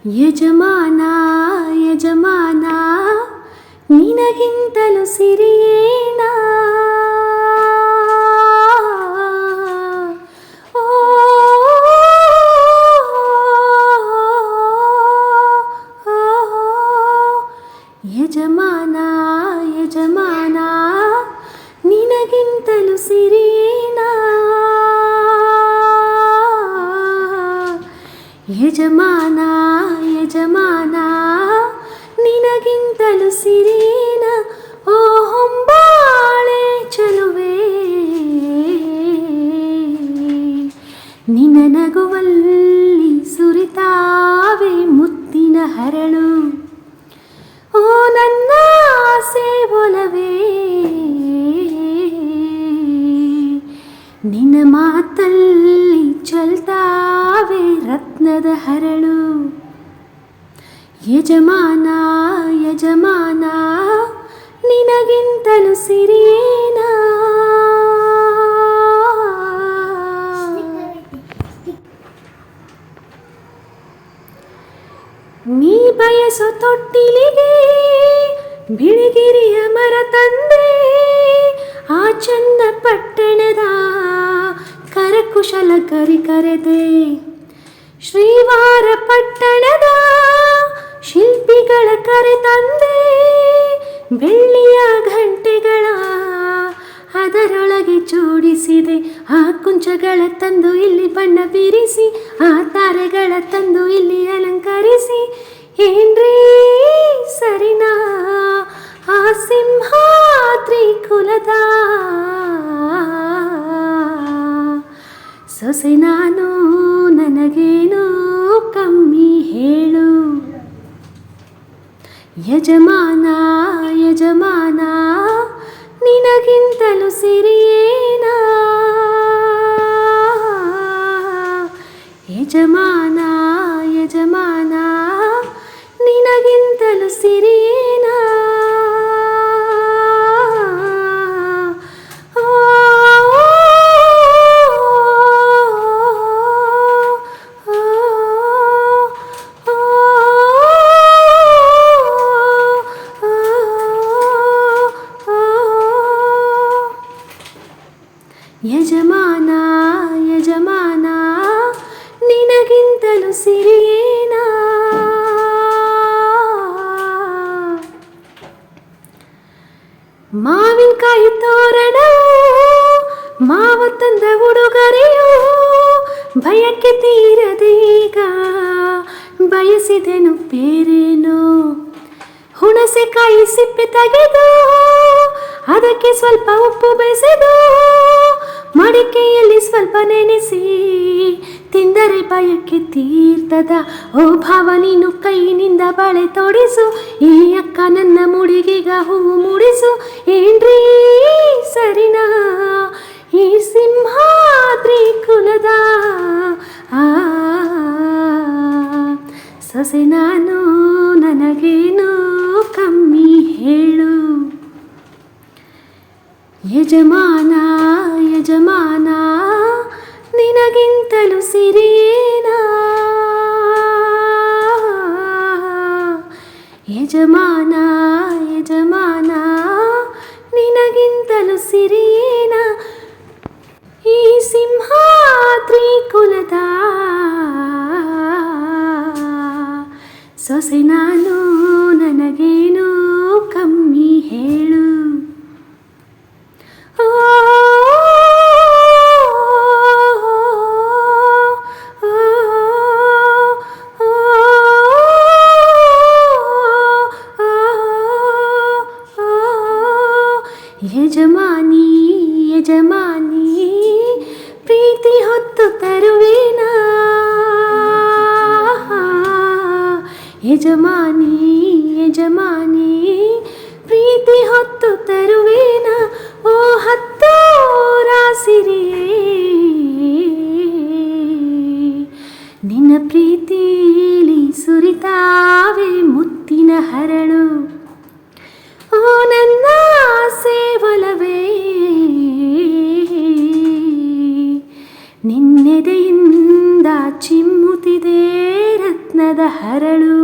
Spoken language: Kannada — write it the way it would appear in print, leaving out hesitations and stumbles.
ಯಜಮಾನ ಯಜಮಾನ ನಿನಗಿಂತಲೂ ಸಿರಿಯೇನ ಓ ಯಜಮಾನ ಯಜಮಾನ ನಿನಗಿಂತಲೂ ಸಿರಿಯೇನ ಯಜಮಾನ ಯಜಮಾನ ನಿನಗಿಂತಲೂ ಸಿರಿಯೇನ ಓ ಹೊಂಬಾಳೆ ಚಲುವೆ ನಿನ್ನ ನಗುವಲ್ಲಿ ಸುರಿತಾವೆ ಮುತ್ತಿನ ಹರಳು ಓ ನನ್ನ ಆಸೆ ಒಲವೇ ನಿನ್ನ ಮಾತಲ್ಲಿ ಚಲ್ತಾವೆ ರತ್ನದ ಹರಳು ಯಜಮಾನ ಯಜಮಾನ ನಿನಗಿಂತಲೂ ಸಿರಿಯೇನ ನೀ ಬಯಸೋ ತೊಟ್ಟಿಲಿಗೆ ಬಿಳಿಗಿರಿಯ ಮರ ತಂದೆ ಆ ಚನ್ನ ಪಟ್ಟಣದ ಕರಕುಶಲ ಕರೆದೆ ಶ್ರೀವಾರ ಪಟ್ಟಣದ ಶಿಲ್ಪಿಗಳ ಕರೆ ತಂದೆ ಬೆಳ್ಳಿಯ ಗಂಟೆಗಳ ಅದರೊಳಗೆ ಜೋಡಿಸಿದೆ ಆ ಕುಂಚಗಳ ತಂದು ಇಲ್ಲಿ ಬಣ್ಣ ಬೀರಿಸಿ ಆ ತಾರೆಗಳ ತಂದು ಇಲ್ಲಿ ಅಲಂಕರಿಸಿ ಏನ್ರೀ ಸರಿನಾ ಆ ಸಿಂಹಾದ್ರಿ ಕುಲದ ಸೊಸೆ ನಾನು ನನಗೇನು ಕಮ್ಮಿ ಹೇಳು ಯಜಮಾನ ಯಜಮಾನ ನಿನಗಿಂತಲೂ ಸಿರಿಯೇನ ಯಜಮಾನ ಯಜಮಾನ ನಿನಗಿಂತಲೂ ಸಿರಿಯೇನ ಯಜಮಾನ ಯಜಮಾನ ನಿನಗಿಂತಲೂ ಸಿರಿಯೇನ ಮಾವಿನಕಾಯಿ ತೋರಣವು ಮಾವ ತಂದ ಉಡುಗೊರೆಯು ಭಯಕ್ಕೆ ತೀರದೀಗ ಬಯಸಿದೆನು ಬೇರೇನು ಹುಣಸೆಕಾಯಿ ಸಿಪ್ಪೆ ತೆಗೆದು ಅದಕ್ಕೆ ಸ್ವಲ್ಪ ಉಪ್ಪು ಬೆಸೆದು ಮಡಿಕೆಯಲ್ಲಿ ಸ್ವಲ್ಪ ನೆನೆಸಿ ತಿಂದರೆ ಭಯಕ್ಕೆ ತೀರ್ತದ ಓ ಭಾವ ನೀನು ಕೈನಿಂದ ಬಳೆ ತೊಡಿಸು ಈ ಅಕ್ಕ ನನ್ನ ಮುಡಿಗೀಗ ಹೂವು ಮೂಡಿಸು ಏನ್ರೀ ಸರಿನಾ ಈ ಸಿಂಹಾದ್ರಿ ಕುಲದ ಸೊಸೆ ನಾನು ನನಗೇನು ಕಮ್ಮಿ ಹೇಳು ಯಜಮಾನ ಯಜಮಾನ ನಿನಗಿಂತಲೂ ಸಿರಿಯೇನ ಯಜಮಾನ ಯಜಮಾನ ನಿನಗಿಂತಲೂ ಸಿರಿಯೇನ ಈ ಸಿಂಹಾದ್ರಿ ಕುಲದ ಸೊಸೆ ನಾನು ನನಗೇನು ಕಮ್ಮಿ ಹೇಳು ಯಜಮಾನಿ ಯಜಮಾನಿ ಪ್ರೀತಿ ಹೊತ್ತು ತರುವೇನ ಯಜಮಾನಿ ಯಜಮಾನಿ ಪ್ರೀತಿ ಹೊತ್ತು ತರುವೇನ ಓ ಹತ್ತೋರ ಸಿರಿಯೇ ನಿನ್ನ ಪ್ರೀತಿಲಿ ಸುರಿತಾವೆ ಮುತ್ತಿನ ಹರಳು ಓ ನನ್ನ ಆಸೆ ಒಲವೇ ನಿನ್ನೆದೆಯಿಂದ ಚಿಮ್ಮುತ್ತಿದೆ ರತ್ನದ ಹರಳು.